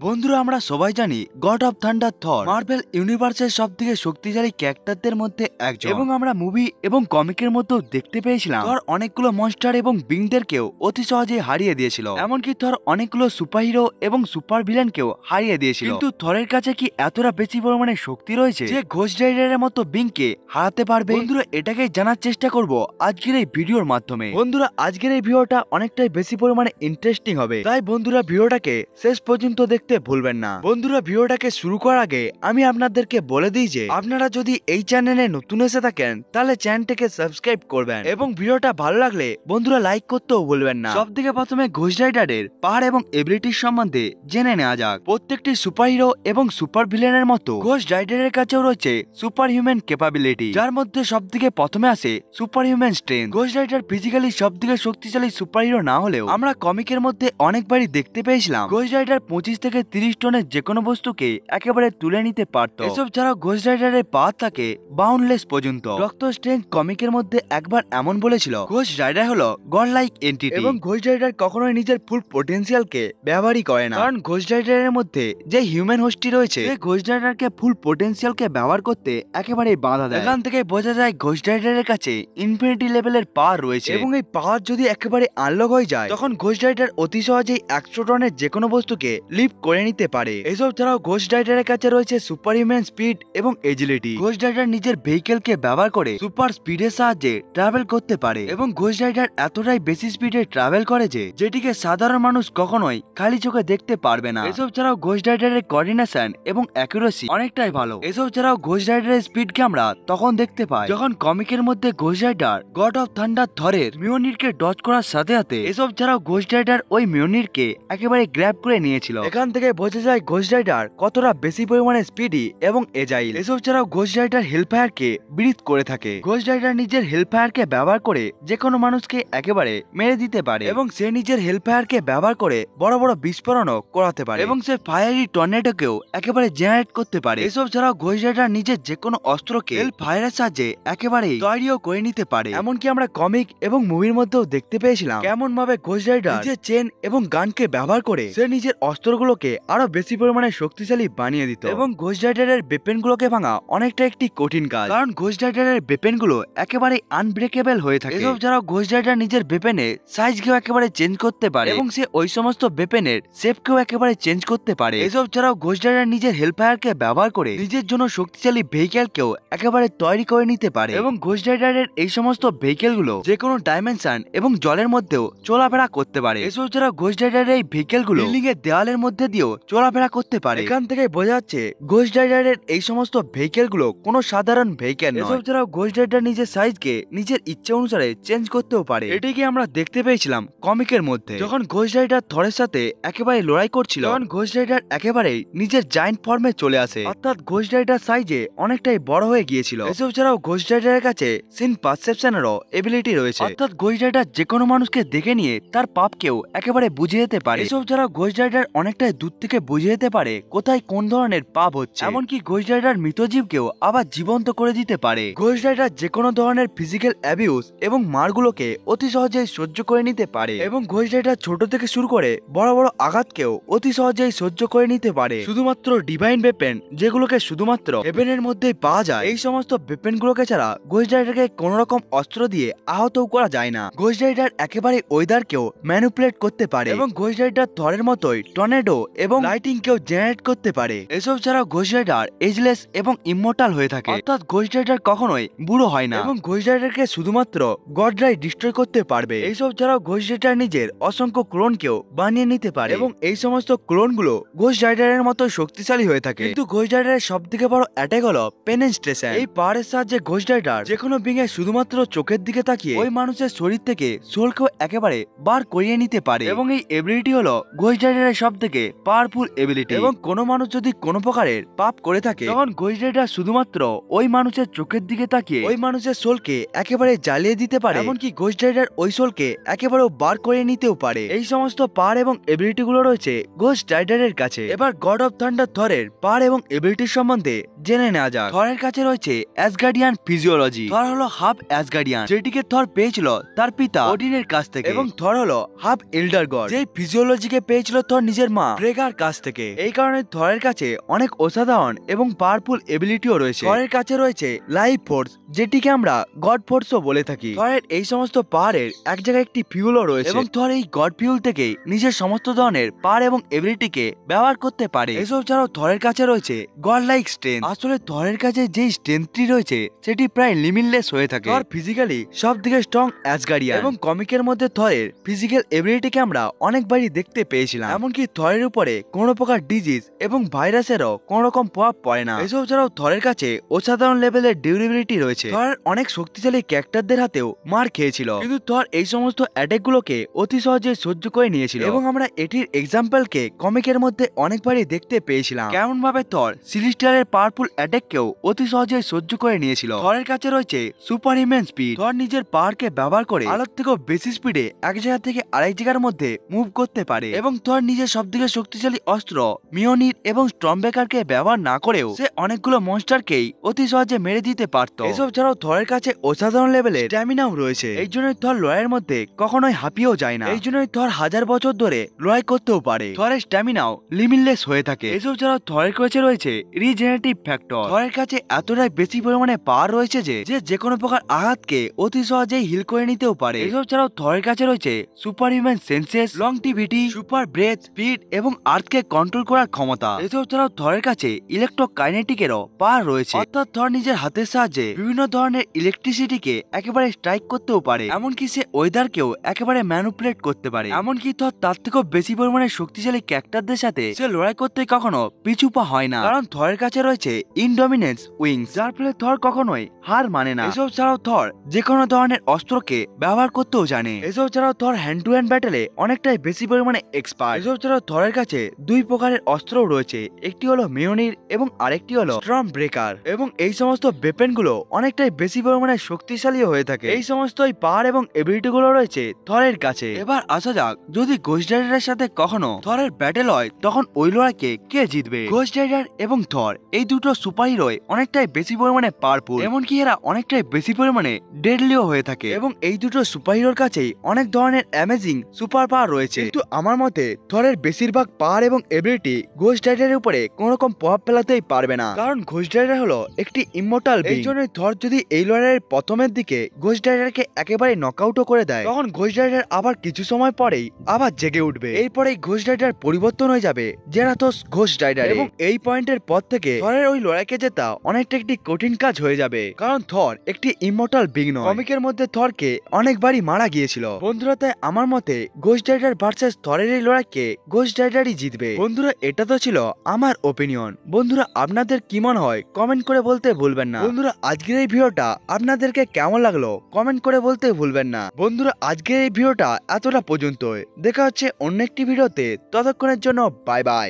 বন্ধুরা আমরা সবাই জানি god of thunder Thor Marvel ইউনিভার্সের সবথেকে শক্তিশালী ক্যারেক্টারদের মধ্যে একজন এবং আমরা মুভি এবং কমিকের মধ্যেও দেখতে পেয়েছিলাম থর অনেকগুলো মনস্টার এবং বিংদেরকেও অতি সহজে হারিয়ে দিয়েছিল। এমনকি থর অনেকগুলো সুপারহিরো এবং সুপার ভিলেনকেও হারিয়ে দিয়েছিল। কিন্তু থরের কাছে কি এতটা বেশি পরিমাণে শক্তি রয়েছে যে ঘোস্ট রাইডারের মতো বিংকে হারাতে পারবে? বন্ধুরা এটাকে জানার চেষ্টা করব আজকের এই ভিডিওর মাধ্যমে। বন্ধুরা আজকের এই ভিডিওটা অনেকটাই বেশি পরিমাণে ইন্টারেস্টিং হবে, তাই বন্ধুরা ভিডিওটাকে শেষ পর্যন্ত দেখতে ভুলবেন না। বন্ধুরা ভিডিওটাকে শুরু করার আগে আমি আপনাদেরকে বলে দিই যে আপনারা যদি এই চ্যানেলে নতুন এসে থাকেন তাহলে চ্যানেলটাকে সাবস্ক্রাইব করবেন এবং ভিডিওটা ভালো লাগলে বন্ধুরা লাইক করতেও ভুলবেন না। সবথেকে প্রথমে ঘোস্ট রাইডারের পাওয়ার এবং এবিলিটির সম্বন্ধে জেনে নেওয়া যাক। প্রত্যেকটি সুপারহিরো এবং সুপার ভিলেনের মতো ঘোস্ট রাইডারের কাছেও রয়েছে সুপার হিউম্যান ক্যাপাবিলিটি, যার মধ্যে সবথেকে প্রথমে আসে super human strength. Ghost Rider physically সবথেকে শক্তিশালী সুপারহিরো না হলেও আমরা কমিকের মধ্যে অনেকবারই দেখতে পেয়েছিলাম ঘোস্ট রাইডার 25 থেকে 30 টনের যে কোনো বস্তুকে একেবারে তুলে নিতে পারত। এসব ছাড়াও ঘোস্ট রাইডারের পাওয়ার থাকে বাউন্ডলেস পর্যন্ত। ডক্টর স্ট্রেঞ্জ কমিকের মধ্যে একবার এমন বলেছিল ঘোস্ট রাইডার হলো গড লাইক এন্টিটি এবং ঘোস্ট রাইডার কখনোই নিজের ফুল পটেনশিয়ালকে ব্যবহারই করে না, কারণ ঘোস্ট রাইডারের মধ্যে যে হিউম্যান হোস্টটি রয়েছে ঘোস্ট রাইডারকে ফুল পটেনশিয়ালকে ব্যবহার করতে একেবারেই বাধা দেয়। এখান থেকে বোঝা যায় ঘোস্ট রাইডারের কাছে ইনফিনিটি লেভেলের পাওয়ার রয়েছে এবং এই পাওয়ার যদি একেবারে আনলক হয়ে যায় তখন ঘোস্ট রাইডার অতি সহজেই 100 টনের যে কোনো বস্তুকে লিফট করে নিতে পারে। এসব ছাড়াও ঘোস্ট রাইডারের কাছে রয়েছে সুপার হিউম্যান স্পিড এবং এজিলিটি। ঘোস্ট রাইডার নিজের ভেহিকেলকে ব্যবহার করে সুপার স্পিডের সাহায্যে ট্রাভেল করতে পারে এবং ঘোস্ট রাইডার এতটাই বেশি স্পিডে ট্রাভেল করে যে যেটিকে সাধারণ মানুষ কখনোই খালি চোখে দেখতে পারবে না। এসব ছাড়াও ঘোস্ট রাইডারের কোঅর্ডিনেশন এবং অ্যাকুরেসি অনেকটাই ভালো। এসব ছাড়াও ঘোস্ট রাইডারের স্পিডকে আমরা তখন দেখতে পাই যখন কমিকের মধ্যে Ghost Rider god of thunder থরের মিওনিরকে ডজ করার সাথে সাথে এসব ছাড়াও ঘোস্ট রাইডার ওই মিওনিরকে একেবারে গ্র্যাব করে নিয়েছিল। এখান থেকে বোঝা যায় ঘোস্ট রাইডার কতটা বেশি পরিমাণে স্পিডি এবং এজাইল। এসব ছাড়াও ঘোস্ট রাইডার হেলফায়ারকে ব্রিথ করে থাকে। ঘোস্ট রাইডার নিজের হেলফায়ারকে ব্যবহার করে যে কোনো মানুষকে একেবারে মেরে দিতে পারে এবং সে নিজের হেলফায়ারকে ব্যবহার করে বড় বড় বিস্ফোরণও করাতে পারে এবং সে ফায়ারি টর্নেডোকেও একেবারে জেনারেট করতে পারে। এসব ছাড়াও ঘোস্ট রাইডার নিজের যে কোনো অস্ত্রকে হেলফায়ারের সাহায্যে একেবারে তৈরিও করে নিতে পারে। এমনকি আমরা কমিক এবং মুভির মধ্যেও দেখতে পেয়েছিলাম কেমন ভাবে ঘোস্ট রাইডার নিজের চেন এবং গানকে ব্যবহার করে সে নিজের অস্ত্রগুলোকে আরো বেশি পরিমাণে শক্তিশালী বানিয়ে দিত এবং ঘোস্ট রাইডারের বেপেন গুলোকে ভাঙা অনেকটা একটি কঠিন কাজ, কারণ ঘোস্ট রাইডারের বেপেন গুলো একেবারে আনব্রেকেবল হয়ে থাকে। এসব ছাড়াও ঘোস্ট রাইডার নিজের বেপেনের সাইজকেও একেবারে চেঞ্জ করতে পারে এবং সে ওই সমস্ত বেপেনের শেপকেও একেবারে চেঞ্জ করতে পারে। এসব ছাড়াও ঘোস্ট রাইডার নিজের হেলফায়ারকে ব্যবহার করে নিজের জন্য শক্তিশালী ভেহিকেলকেও একেবারে তৈরি করে নিতে পারে এবং ঘোস্ট রাইডারের এই সমস্ত ভেহিকেল গুলো যে কোনো ডাইমেনশন এবং জলের মধ্যেও চলাফেরা করতে পারে। এসব ছাড়াও ঘোস্ট রাইডারের এই ভেহিকেল গুলো বিল্ডিং এর দেওয়ালের মধ্যে দিয়েও চলাফেরা করতে পারে। এখান থেকে বোঝা যাচ্ছে ঘোস্ট রাইডারের এই সমস্ত ভেহিকেল গুলো কোনো সাধারণ ভেহিকেল নয়। এসব ছাড়াও ঘোস্ট রাইডার নিজের সাইজকে নিজের ইচ্ছে অনুসারে চেঞ্জ করতেও পারে। এটাকে আমরা দেখতে পেয়েছিলাম কমিকের মধ্যে যখন ঘোস্ট রাইডার থরের সাথে একেবারে লড়াই করছিল, তখন ঘোস্ট রাইডার একেবারে নিজের জায়ান্ট ফর্মে চলে আসে, অর্থাৎ ঘোস্ট রাইডার সাইজে অনেকটাই বড় হয়ে গিয়েছিল। এসব ছাড়াও ঘোস্ট রাইডারের কাছে সিন পারসেপশনেরও এবিলিটি রয়েছে, অর্থাৎ ঘোস্ট রাইডার যে কোনো মানুষকে দেখে নিয়ে তার পাপকেও একেবারে বুঝে যেতে পারে। এসব ছাড়াও ঘোস্ট রাইডার অনেকটাই দূর থেকে বুঝে যেতে পারে কোথায় কোন ধরনের পাপ হচ্ছে, এমনকি ঘোস্ট রাইডার মৃতজীবকেও আবার জীবন্ত করে দিতে পারে। ঘোস্ট রাইডার যে কোনো ধরনের ফিজিক্যাল অ্যাবিউজ এবং মারগুলোকে অতি সহজেই সহ্য করে নিতে পারে এবং ঘোস্ট রাইডার ছোট থেকে শুরু করে বড় বড় আঘাতকেও অতি সহজেই সহ্য করে নিতে পারে। শুধুমাত্র ডিভাইন ওয়েপেন যেগুলোকে শুধুমাত্র হেভেনের মধ্যেই পাওয়া যায়, এই সমস্ত ওয়েপেন গুলোকে ছাড়া ঘোস্ট রাইডারকে কোন রকম অস্ত্র দিয়ে আহতও করা যায় না। ঘোস্ট রাইডার একেবারে ওয়েদারকেও ম্যানিপুলেট করতে পারে এবং ঘোস্ট রাইডার থরের মতোই টর্নেডো এবং লাইটিং কেও জেনারেট করতে পারে। এসব ছাড়াও ঘোস্ট রাইডার এজলেস এবং ইমমর্টাল হয়ে থাকে, অর্থাৎ ঘোস্ট রাইডার কখনোই বুড়ো হয় না এবং ঘোস্ট রাইডারকে শুধুমাত্র গডরাই ডিস্ট্রয় করতে পারবে। এইসব ছাড়াও ঘোস্ট রাইডার নিজের অসংখ্য ক্লোনকেও বানিয়ে নিতে পারে এবং এই সমস্ত ক্লোন গুলো ঘোস্ট রাইডারের মতো শক্তিশালী হয়ে থাকে। কিন্তু ঘোস্ট রাইডারের সব থেকে বড় অ্যাটাক হলো পেনেট্রেশন। এই পাওয়ারের সাহায্যে ঘোস্ট রাইডার যে কোনো বিঙে শুধুমাত্র চোখের দিকে তাকিয়ে ওই মানুষের শরীর থেকে সোলকেও একেবারে বার করিয়ে নিতে পারে এবং এই এবিলিটি হলো ঘোস্ট রাইডারের সব থেকে পাওয়ারফুল এবিলিটি। এবং কোনো মানুষ যদি কোনো প্রকারের পাপ করে থাকে তখন ঘোস্ট রাইডার শুধুমাত্র ওই মানুষের চোখের দিকে তাকিয়ে ওই মানুষের সোলকে একেবারে জ্বালিয়ে দিতে পারে, এমনকি ঘোস্ট রাইডার ওই সোলকে একেবারে বার করে নিতেও পারে। এই সমস্ত পাওয়ার এবং এবিলিটি গুলো রয়েছে ঘোস্ট রাইডারের কাছে। এবার গড অফ থান্ডার থরের পাওয়ার এবং এবিলিটির সম্বন্ধে জেনে নেওয়া যাক। থরের কাছে রয়েছে অ্যাসগার্ডিয়ান ফিজিওলজি। থর হলো হাফ অ্যাসগার্ডিয়ান, যেটিকে থর পেয়েছিল তার পিতা ওডিনের কাছ থেকে, এবং থর হলো হাফ এল্ডার গড, যেই ফিজিওলজিকে পেয়েছিল থর নিজের মা ফ্রেগার কাছ থেকে। এই কারণে থরের কাছে অনেক অসাধারণ এবং পাওয়ারফুল এবিলিটিও রয়েছে। থরের কাছে রয়েছে লাইফ ফোর্স, যেটিকে আমরা গড ফোর্সও বলে থাকি। থরের এই সমস্ত পাওয়ারের এক জায়গায় একটি ফিউলও রয়েছে, এবং থর এই গড ফিউল থেকে নিজের সমস্ত ধরনের পাওয়ার এবং এবিলিটিকে ব্যবহার করতে পারে। এসব ছাড়াও থরের কাছে রয়েছে গড লাইক স্ট্রেংথ। আসলে থরের কাছে যেই স্ট্রেংথটি রয়েছে সেটি প্রায় লিমিটলেস হয়ে থাকে। থর ফিজিক্যালি সব থেকে স্ট্রং অ্যাসগার্ডিয়ান, এবং কমিকের মধ্যে থরের ফিজিক্যাল এবিলিটিকে আমরা অনেকবারই দেখতে পেয়েছিলাম। এমনকি থরের উপরে কোনো প্রকার ডিজিজ এবং ভাইরাসেরও কোনো রকম প্রভাব পড়ে না। এসব ছাড়াও থরের কাছে অসাধারণ লেভেলের ডিউরেবিলিটি রয়েছে। থর অনেক শক্তিশালী ক্যারেক্টারদের হাতেও মার খেয়েছিল, কিন্তু থর এই সমস্ত অ্যাটাক গুলোকে অতি সহজে সহ্য করে নিয়েছিল, এবং আমরা এটির এক্সাম্পলকে কমিকের মধ্যে অনেকবারই দেখতে পেয়েছিলাম। কেমন ভাবে থর সিলিস্টিয়ালের পাওয়ারফুল অ্যাটাককেও অতি সহজে সহ্য করে নিয়েছিল। থরের কাছে রয়েছে সুপার হিউম্যান স্পিড। থর নিজের পাওয়ারকে ব্যবহার করে আলোর থেকেও বেশি স্পিডে এক জায়গা থেকে আরেক জায়গার মধ্যে মুভ করতে পারে, এবং থর নিজের সবথেকে শক্তিশালী অস্ত্র মিওনির এবং স্টর্মব্রেকারকে ব্যবহার না করেও সে অনেকগুলো মনস্টারকেই অতি সহজে মেরে দিতে পারত। এসব ছাড়াও থরের কাছে অসাধারণ লেভেলের স্ট্যামিনাও রয়েছে। এই জন্যই থর লড়াইয়ের মধ্যে কখনোই হাঁপিয়েও যায় না। এই জন্যই থর হাজার বছর ধরে লড়াই করতেও পারে। থরের স্ট্যামিনাও লিমিটলেস হয়ে থাকে। এসব ছাড়াও থরের কাছে রয়েছে রিজেনারেটিভ ফ্যাক্টর। থরের কাছে এতটাই বেশি পরিমাণে পাওয়ার রয়েছে যে কোনো প্রকার আঘাতকে অতি সহজেই হিল করে নিতেও পারে। এসব ছাড়াও থরের কাছে রয়েছে super human senses, longevity, super breath, speed এবং আর্থকে কন্ট্রোল করার ক্ষমতা। এসব ছাড়াও থরের কাছে ইলেকট্রোকাইনেটিকেরও পাওয়ার রয়েছে, অর্থাৎ থর নিজের হাতের সাহায্যে বিভিন্ন ধরনের ইলেকট্রিসিটিকে একেবারে স্ট্রাইক করতেও পারে। এমনকি সে ওয়েদারকেও একেবারে ম্যানুপুলেট করতে পারে। এমনকি থর তার থেকেও বেশি পরিমাণে শক্তিশালী ক্যারেক্টারদের সাথে সে লড়াই করতে কখনো পিছু পা হয় না, কারণ থরের কাছে রয়েছে ইনডমিনেন্স উইংস, যার ফলে থর কখনোই হার মানে না। এসব ছাড়াও থর যে কোনো ধরনের অস্ত্রকে ব্যবহার করতেও জানে। এসব ছাড়াও থর হ্যান্ড টু হ্যান্ড ব্যাটেলে অনেকটাই বেশি পরিমাণে এক্সপার্ট। এসব ছাড়াও থরের কাছে দুই প্রকারের অস্ত্রও রয়েছে, একটি হলো মিওনির এবং আরেকটি হলো স্টর্ম ব্রেকার, এবং এই সমস্ত ওয়েপন গুলো অনেকটাই বেশি পরিমাণে শক্তিশালী হয়ে থাকে। এই সমস্ত পাওয়ার এবং এবিলিটি গুলো রয়েছে থরের কাছে। এবার আসা যাক, যদি ঘোস্ট রাইডারের সাথে কখনো থরের ব্যাটেল হয় তখন ওই লড়াইকে কে জিতবে। ঘোস্ট রাইডার এবং থর এই দুটো সুপার হিরোই অনেকটাই বেশি পরিমাণে পাওয়ারফুল, এমনকি এরা অনেকটাই বেশি পরিমাণে ডেডলিও হয়ে থাকে, এবং এই দুটো সুপার হিরোর কাছেই অনেক ধরনের অ্যামেজিং সুপার পাওয়ার রয়েছে। কিন্তু আমার মতে থরের বেশিরভাগ পাওয়ার এবং এবিলিটি ঘোস্ট রাইডারের উপরে কোন রকম প্রভাব ফেলাতেই পারবে না, কারণ ঘোস্ট রাইডার হলো একটি ইমমর্টাল বিং। এই জন্য থর যদি এই লড়াইয়ের প্রথমের দিকে ঘোস্ট রাইডারকে একেবারে নকআউটও করে দেয়, তখন ঘোস্ট রাইডার আবার কিছু সময় পরেই আবার জেগে উঠবে। এরপরেই ঘোস্ট রাইডার পরিবর্তন হয়ে যাবে জেরাথোস ঘোস্ট রাইডার, এবং এই পয়েন্টের পর থেকে থরের ওই লড়াইকে জেতা অনেকটা একটি কঠিন কাজ হয়ে যাবে, কারণ থর একটি ইমমর্টাল বিং নয়। কমিকের মধ্যে থরকে অনেকবারই মারা গিয়েছিল। বন্ধুরা, তাই আমার মতে ঘোস্ট রাইডার ভার্সেস থরের এই লড়াইকে ঘোস্ট রাইডারই জিতবে। বন্ধুরা, এটা তো ছিল আমার ওপিনিয়ন। বন্ধুরা, আপনাদের কি মনে হয় কমেন্ট করে বলতে ভুলবেন না। বন্ধুরা, আজকের এই ভিডিওটা আপনাদেরকে কেমন লাগলো কমেন্ট করে বলতে ভুলবেন না। বন্ধুরা, আজকের এই ভিডিওটা এতটা পর্যন্তই। দেখা হচ্ছে অন্য একটি ভিডিওতে, ততক্ষণের জন্য বাই বাই।